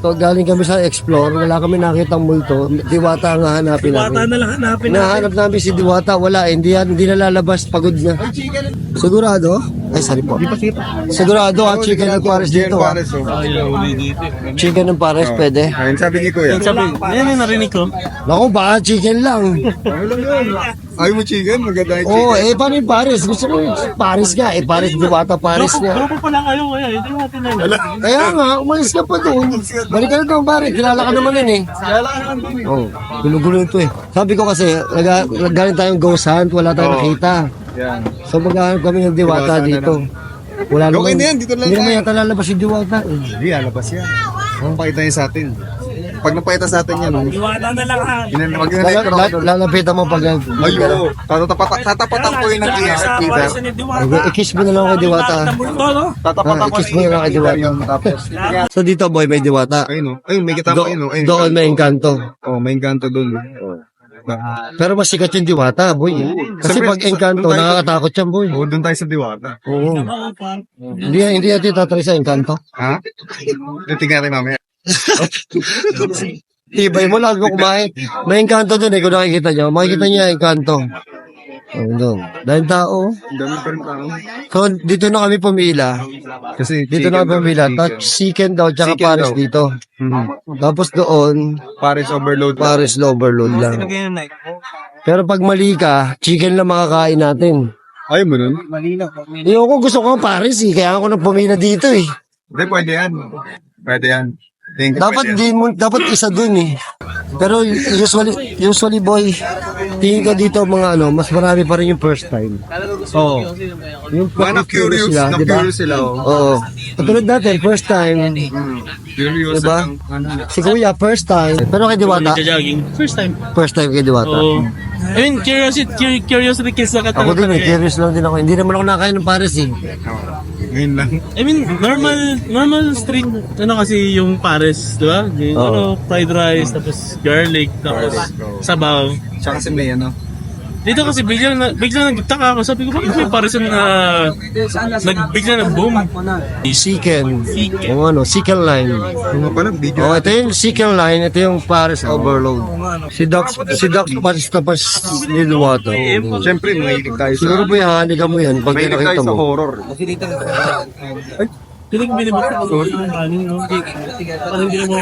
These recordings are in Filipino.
to, galing kami sa Explore, wala kami nakitang multo. Diwata ang hahanapin Diwata namin. na lang hanapin natin. Nahanap namin si Diwata, wala, hindi na lalabas, pagod na. Sigurado? Ay, sorry po. Sigurado ang chicken ng Pares dito. Chicken ng Pares, pwede. Ayun sabi ni Kuya. Sabi, yan yung narinig ko. Naku, baka chicken lang. Ayaw mo chicken? Maganda yung Oo, chicken. paano yung Pares? Gusto ko yung Pares nga, Pares, Diwata, Pares nga. Grupo pa lang kayo kaya, hindi natin na. Kaya nga, umalis ka pa doon. Balik ka na doon, pare. Kilala ka naman yun eh. Oo, gulo-gulo ito eh. Sabi ko kasi, galing tayong ghost hunt, wala tayong nakita. Yan. So maghahanap kami ng Diwata dito. Wala Okay naman. na yan, dito lang Hindi naman tayo. yata lalabas yung Diwata eh. Hindi, alabas yan. Pakita niya sa atin. Pag napakita sa atin yan, Diwata na lang ha. Lalapitan mo pag... Ayun. Tatapatan ko yun ng kita. I-kiss mo na lang kay Diwata. Tatapatan ko I-kiss mo na lang kay Diwata. Tapos, So dito boy, may Diwata. ayun o. Ayun, may kita mo ayun o. Doon may engkanto. Oh, may engkanto doon. Pero mas sikat yung Diwata, boy. Kasi Siyempre, pag engkanto, nakakatakot yan, boy. Oo, doon tayo sa Diwata. Oo. Hindi natin tatry sa engkanto. Ha? Titignan natin mamaya. Tibay mo, lalo ko kumain. May engkanto doon eh, kung nakikita nyo. Makikita niya engkanto. Doon. Dahil tao. Ang dami pa rin tao. So, dito na kami pumila. Kasi Dito na kami pumila. Chicken daw, tsaka Chicken Pares daw. dito. Tapos doon, Paris overload. Pares overload lang. Pero pag mali ka, chicken lang makakain natin. Ayaw mo nun? Yung ko gusto ko ang Pares eh, kaya ako nang pumila dito eh. Hindi, pwede yan. Pwede yan. Dapat dapat isa dun eh. Pero usually boy, tingin ko dito mga mas marami pa rin yung first time. Oo. Yung Mga na-curious sila, di ba? na-curious sila. Oh. Oo. Katulad natin, first time, Curious. diba? Si Kuya, first time. Pero kay Diwata, Jogging. First time. first time kay Diwata. Oo. I mean, curiosity kills na Ako din eh, curious lang din ako. Hindi naman ako nakain ng Pares eh. Ngayon lang. I mean, normal street, kasi yung Pares, di ba? Yung, fried rice, tapos garlic, tapos sabaw. Tsaka kasi may ano. Dito kasi bigla nagtaka ako. Sabi ko, bakit may Pares na bigla boom? Chicken. Yung chicken line. Ano pa lang, video. Oh, ito yung chicken line, ito yung Pares overload. Si Docs pares na pas ni Diwata. Siyempre, mahilig tayo sa... Siguro po yung hanigan mo yan pag Mahilig nakita tayo sa mo. horror. Piling binibot ko. Parang hindi na mo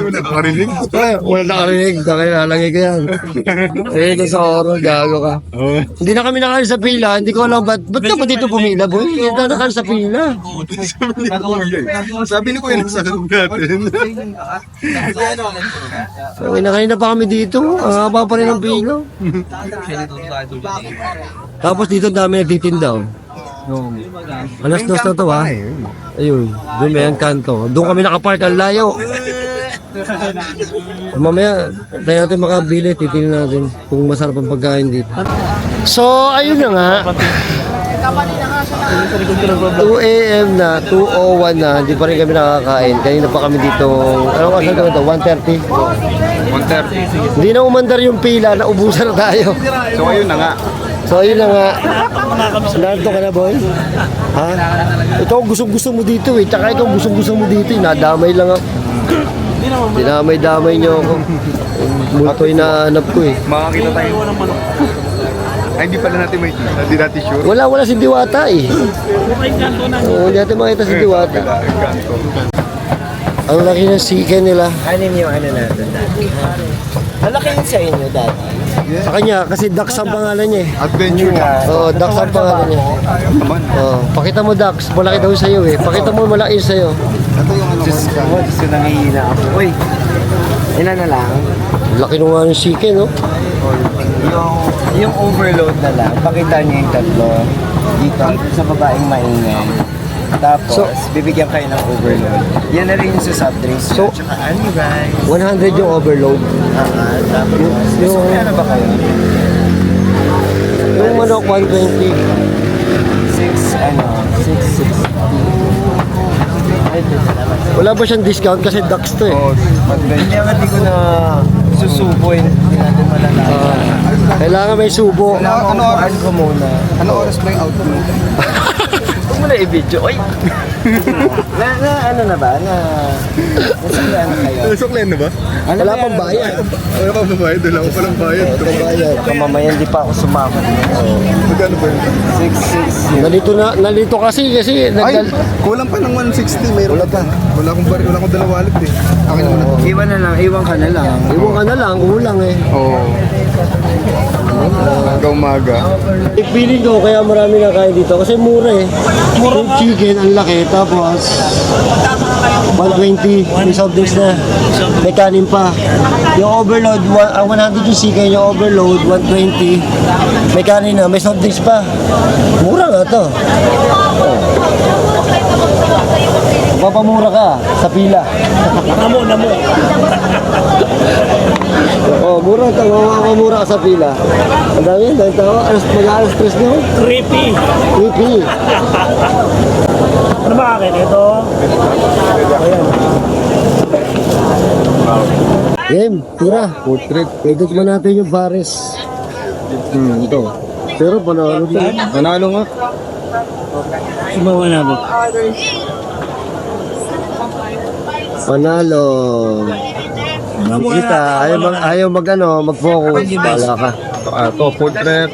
Nakarinig? Wala nakarinig, nakilalangi ka yan. Ito sa horror, gago ka. Hindi na kami nakain sa pila, hindi ko alam ba't ka ba dito pumila, boy? Hindi na nakain sa pila. Sabi ni Kuya, nasa loob natin. Nakain na pa kami dito, ang haba pa rin ang pila. Tapos dito dami nagtitinda. Alas 2 na to ha. Ayun, doon may ang kanto. Doon kami nakapark, ang layo. Mamaya, tayo natin makabili, titingnan natin kung masarap ang pagkain dito. So, ayun na nga. 2 a.m. na, 2:01 na, hindi pa rin kami nakakain. Kanina pa kami dito, anong oras na ito? 1:30? 1:30. Hindi na umandar yung pila, naubusan na tayo. So, ayun na nga. So, ayun na nga. Narito ka na, boy? Ha? Ito ang gusto mo dito eh. Tsaka ito ang gusto mo dito eh. Nadamay lang ako. Dinamay-damay niyo ako. Multo'y nahanap ko eh. Makakita tayo. Ay, hindi pala natin may kita. Hindi natin sure. Wala si Diwata eh. Oo, hindi natin makita si Diwata. Engkanto. Ang laki ng chicken nila. Anin yung ano natin dati? Ang laki yun sa inyo dati? Sa kanya, kasi Dax ang pangalan niya eh. Adventure na. Oo, Dax ang pangalan niya. Naman. Oo, pakita mo Dax, malaki daw sa'yo eh. Pakita mo malaki sa'yo. Ito yung ano. Diyos ko, nangihina ako. Uy, ilan na lang? Laki nung nga ng chicken, no? Yung overload na lang, pakita niyo yung tatlo. Dito sa babaeng maingay. Tapos, bibigyan kayo ng overload. Yan na rin yung sa soft drinks. So, tsaka ano guys? 100 yung overload. Tapos, gusto mo na ba kayo? Yung manok, 120. 660. Wala ba siyang discount kasi Dax to eh. Oh, kaya nga di ko na susubo eh. Hindi natin malalaman. Kailangan may subo. Ano oras ko muna? Ano oras ba yung outro? Huwag mo na i-video. Oy! na ano na ba? Na Sasakyan na kayo. Suklen na ba? Wala pang bayad. Wala pa babayad. Wala ko palang bayad. Bayad. Mamaya hindi pa ako sumakot. Magkano ba yun? 6-6. Nalito kasi Ay, kulang pa ng 160. Mayroon Wala pa. Wala akong bari. Wala akong dala wallet eh. Akin naman na. Iwan na lang, iwan ka na lang. Iwan ka na lang, kulang eh. Oo. Hanggang umaga. Feeling ko kaya marami na kain dito kasi mura eh. Yung chicken ang laki tapos 120 may soft drinks na. May kanin pa. Yung overload, ang 100 yung chicken, yung overload 120. May kanin na, may soft drinks pa. Mura nga to. Papamura ka sa pila. Namo. Oo, mura ka. Mamamura ka sa pila. Ang dami yan, dahil tao. Mag-alas stress nyo. Creepy. Creepy. Ano ba akin? Ito. Game, tira. Food trip. Pwedot mo natin yung Pares. Ito. Pero panalo to. Nanalo nga. Sumawa na mo. Panalo. Kita, ayaw mag-focus. Wala ka. Ito, food trip.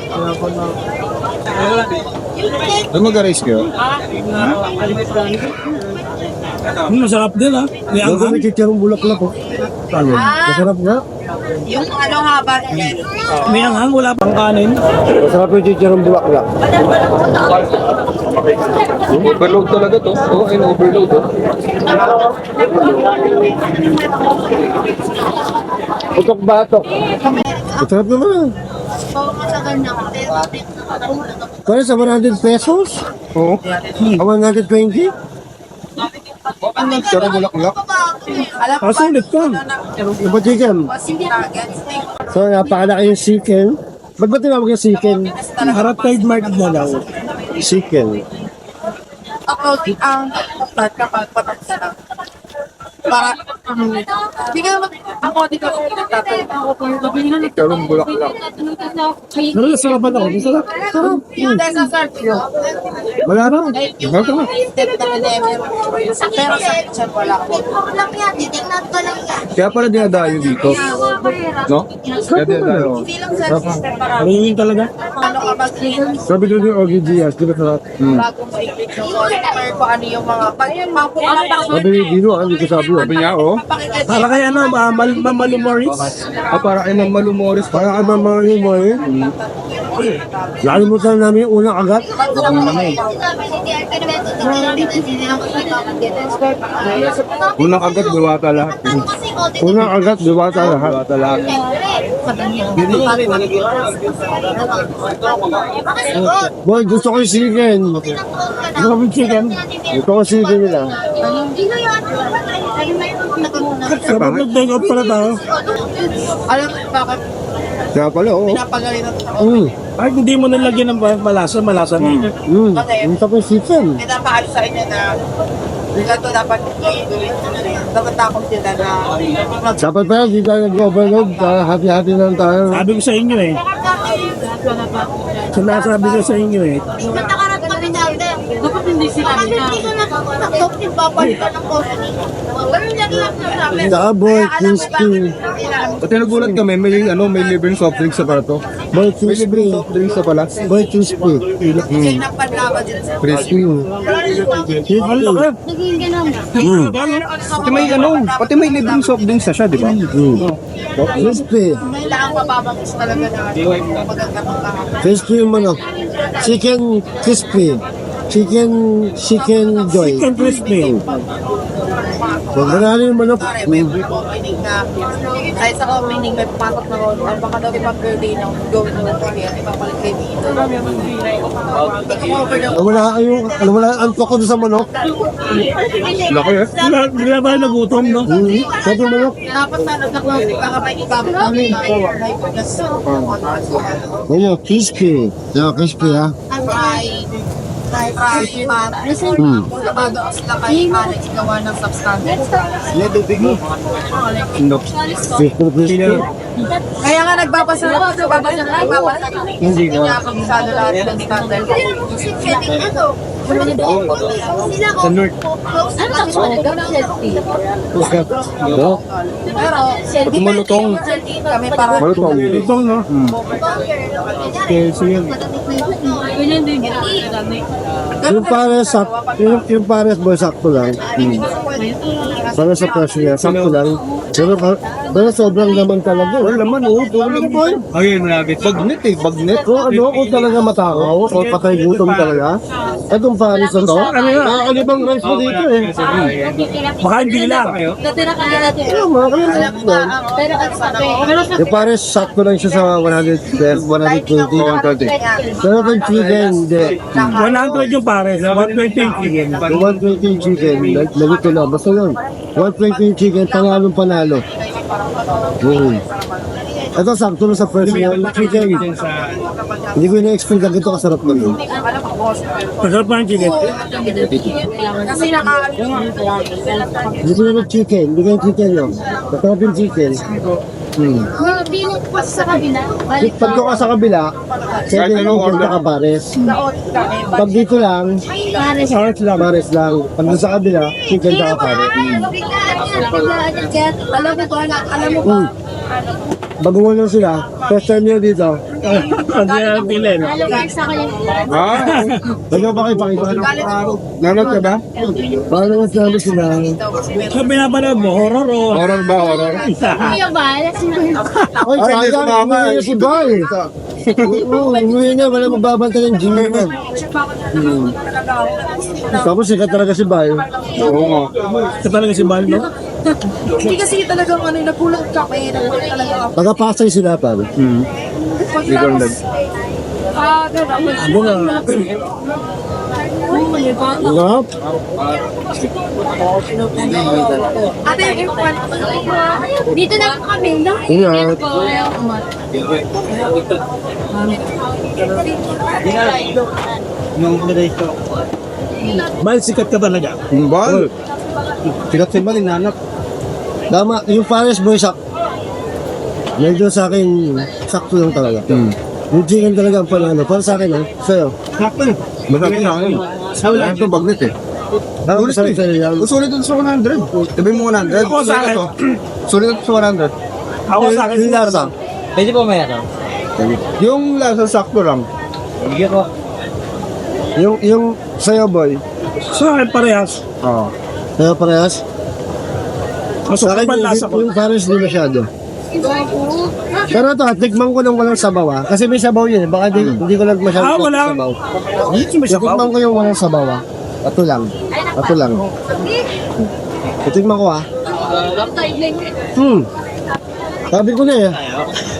Ano mag-race kayo? Masarap din ha. Huwag kami chicharong bulaklak po. Masarap nga. Yung ano haba May anghang, wala pang kanin. Masarap yung chicharong bulaklak. Overload talaga to. Oo, overload to. Putok batok. Masarap naman. Oo, matagal na. Kaya sa 100 pesos? Oo. 120? Pero bulaklak. Alam ko Sulit ka. Yung pa chicken. So, napakalaki yung chicken. Ba't ba tinawag yung chicken? Harap trademark na daw. Chicken. ako ang start kapag patapos na. Para, hindi ka naman, ako di ka Karong bulaklak. Pero nasarapan ako. Masarap. Yung dahil sa start ko, Wala na. step na pero sa kitchen wala ko. Kaya pala dinadayo dito. No? Kaya dinadayo. Hindi lang sa system para Ringin talaga. ano ka mag-clean Sabi ko yung Ogie Diaz, di ba sarap? bagong maiklik ng customer ko ano yung mga pag yung mga pumunta Sabi ni Dino, hindi ko sabi. Sabi niya, oh. Para kaya ano, Mamalu Morris. Para kay Ma'am Malumores. Kaya ka mamangin mo eh. Nalimutan namin yung unang agat. Unang agad, diwata lahat. Unang agat, diwata lahat. Diwata lahat. Boy, gusto ko yung chicken. Gusto ko yung chicken. Gusto ko yung chicken nila. Dapat nag-bake up pala tayo. Alam mo bakit Kaya pala, oo. pinapagalitan ako? Ay, hindi mo nalagyan ng malasa na. Ang tapos yung chicken. Pinapaano sa inyo na ito dapat dapat takot sila na Dapat pala, hindi tayo nag-overload. Happy-happy na lang tayo. Sabi ko sa inyo eh. Sinasabi ko sa inyo eh. dapat hindi sila na dapat papalitan ng coffee. Ganun lang sabi. Saka boy, crispy. Pati nagulat kami, may libreng soft drinks sa para to. Boy, May crispy. libreng soft drinks sa pala. Boy, crispy. Kasi napanlaban din sa Crispy. Crispy. Pati may libreng soft drinks na siya, di ba? Crispy. kailangan mababangis talaga na magagandang lahat. Crispy yung manok. Chicken crispy. Chicken joy. Chicken crispy. Huwag na yung manok. Pare, may opening na kahit sa opening may pumasok na ron ang baka daw ipag-birthday ng going to the premiere ipapalit kay dito Wala ang antok ko doon sa manok. Laki eh. Bigla ba nagutom, no? Sabi yung manok. dapat na nagkaklose baka may ibang kami Ngayon, crispy. Yeah, crispy ha. bago sila kay Alex gawa ng substance Crispy. kaya nga nagbabasa hindi niya kabisado lahat ng standard Sa North. Ano lang po? Selfie. No? Pero, selfie. Malutong. Kami para. Malutong. Itong, no? Okay, sige. Yung pares, yung pares boy, sakto lang. Para sa presyo niya, sakto lang. Pero sobrang laman talaga. Wala laman, puro lang boy. Ayun, malapit. Bagnet eh, bagnet. Kung ano, kung talaga matakaw, o patay gutom talaga. Itong pares na to, nakakalibang rice mo dito eh. Baka hindi lang. Natira ka na natin. Ano, makakalimutan mo. Pero ang sabi. Yung pares, sakto lang siya sa 120. 120. Pero yung chicken, hindi. 100 yung pares, 120 yung chicken. Yung 120 yung chicken, nalito lang. Basta yun. 120 yung chicken, pangalong panalo. Ito, sakto na sa first meal. Chicken. Hindi ko ina-expect na ito kasarap na yun. Masarap pa yung chicken. Kasi Hindi ko na chicken. Hindi ko yung chicken yun. Masarap yung chicken. Bilang po sa kabila. Balik Pag doon ka sa kabila, second yung chicken ka pares. Pag dito lang, pares lang. Pag doon sa kabila, chicken ka pares. Alam mo ba? Baguhan lang sila. First time nyo dito. Hindi na pili, no? Ah, Bago ba kayo pakita? nanot ka ba? Paano naman sinabi sila? So, pinapanood mo, horror o? Horror ba, horror? Ay, Ay, hindi sayang. sumama Umuwi eh. na si Boy. Oo, umuwi na. Wala magbabanta ng gym na. Tapos sikat talaga si Boy. Oo nga. Ito talaga si Bal, no? Hindi kasi talagang ano, nagulat kami. Nagulat talaga ako. Taga-Pasay sila pa. Pagkatapos, Ano nga? Ano? ate, dito na kami, no? Ingat. Bal, sikat ka talaga. Bal. Sikat si Bal, inanap. Tama, yung Paris Boy sak. Medyo sa akin, sakto lang talaga. Yung chicken talaga ang panalo. Para sa akin, sa'yo. Sakto eh. Masakit na akin. Ay, ito bagnet eh. Ako sa sa'yo yan. Sulit ito sa 100. Sabi mo 100. Ako sa akin. Sulit ito sa 100. Ako sa akin, Yung lasa. Pwede po may ano? Yung lasa sakto lang. Bigyan ko. Yung sa'yo, boy. sa akin parehas. Oo. Sa'yo parehas. Masok Sa akin, pa lasa ko. yung Paris di masyado. Pero ito, tikman ko nang walang sabaw kasi may sabaw yun eh. Baka hindi ko lang masyado Wala. sabaw. Hindi may sabaw. Tikman ko yung walang sabaw Ito lang. Ito lang. Tikman ko Sabi ko na eh.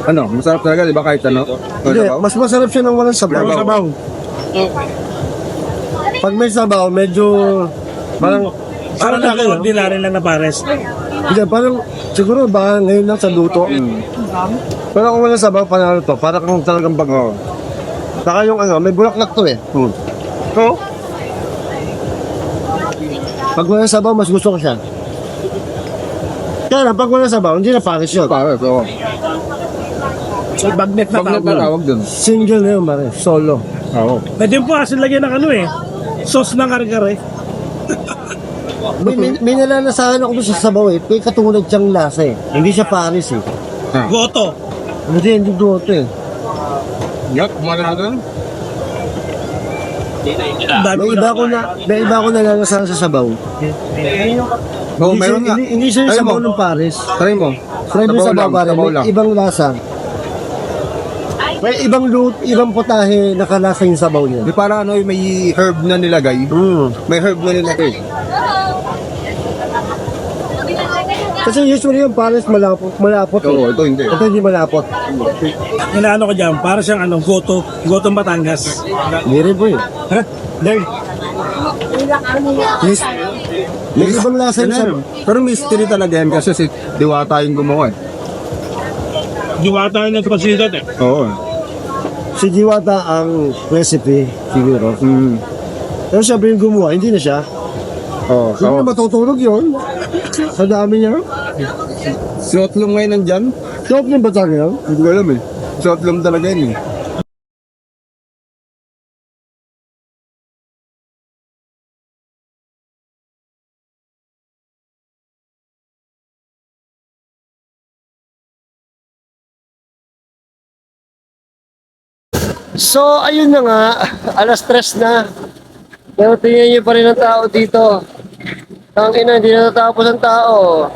Ano, masarap talaga, di ba kahit ano? Hindi, mas masarap siya ng walang sabaw. Walang sabaw. Pag may sabaw, medyo parang Parang sa akin, ordinary lang na pares. Hindi, parang siguro baka ngayon lang sa luto. Pero kung walang sabaw, panalo to. Para kung talagang bago. Saka yung ano, may bulaklak to eh. So, pag walang sabaw, mas gusto ko siya. Kaya lang, pag walang sabaw, hindi na pares yun. Para, so. So, bagnet na Bagnet tawag. na tawag dun. Single na yun, pare. Solo. Oo. Pwede po kasi lagyan ng ano eh. Sauce ng kare-kare. May nalalasahan ako doon sa sabaw eh. May katulad siyang lasa eh. Hindi siya pares eh. Goto. Hindi goto eh. Yak, kumana natin. May iba ko nalalasahan sa sabaw. Oo, meron nga. Hindi siya yung Ayaw sabaw mo. ng pares. Try mo. Try mo sabaw lang, pare. sabaw lang. May ibang lasa. May ibang putahe nakalasa yung sabaw niya. Di para ano, may herb na nilagay. May herb na nilagay. Kasi usually yung pares malapot eh. Oo, ito hindi. Ito hindi malapot. Inaano ko dyan, para siyang ano, goto. Gotong Batangas. Hindi rin po eh. Ha? Learn. May ibang lasa yung sabaw. Pero mystery talaga yan kasi si Diwata yung gumawa eh. Diwata na sa pasikat eh. Oo. Si Diwata ang recipe siguro. Pero siya ba yung gumawa? Hindi na siya. Oo. Hindi na matutulog yun. Sa dami niya. Si Otlum ngayon nandyan? Top ng Batangas. Hindi ko alam eh. Si Otlum talaga yun eh. So, ayun na nga. Alas 3 na. Pero tingnan nyo pa rin ang tao dito. Tangina, hindi na natapos ang tao.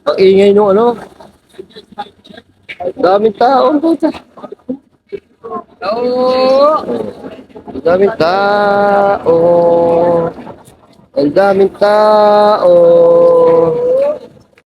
Ang ingay nung ano. Daming tao. Ang puta. Ang daming tao. Ang daming tao.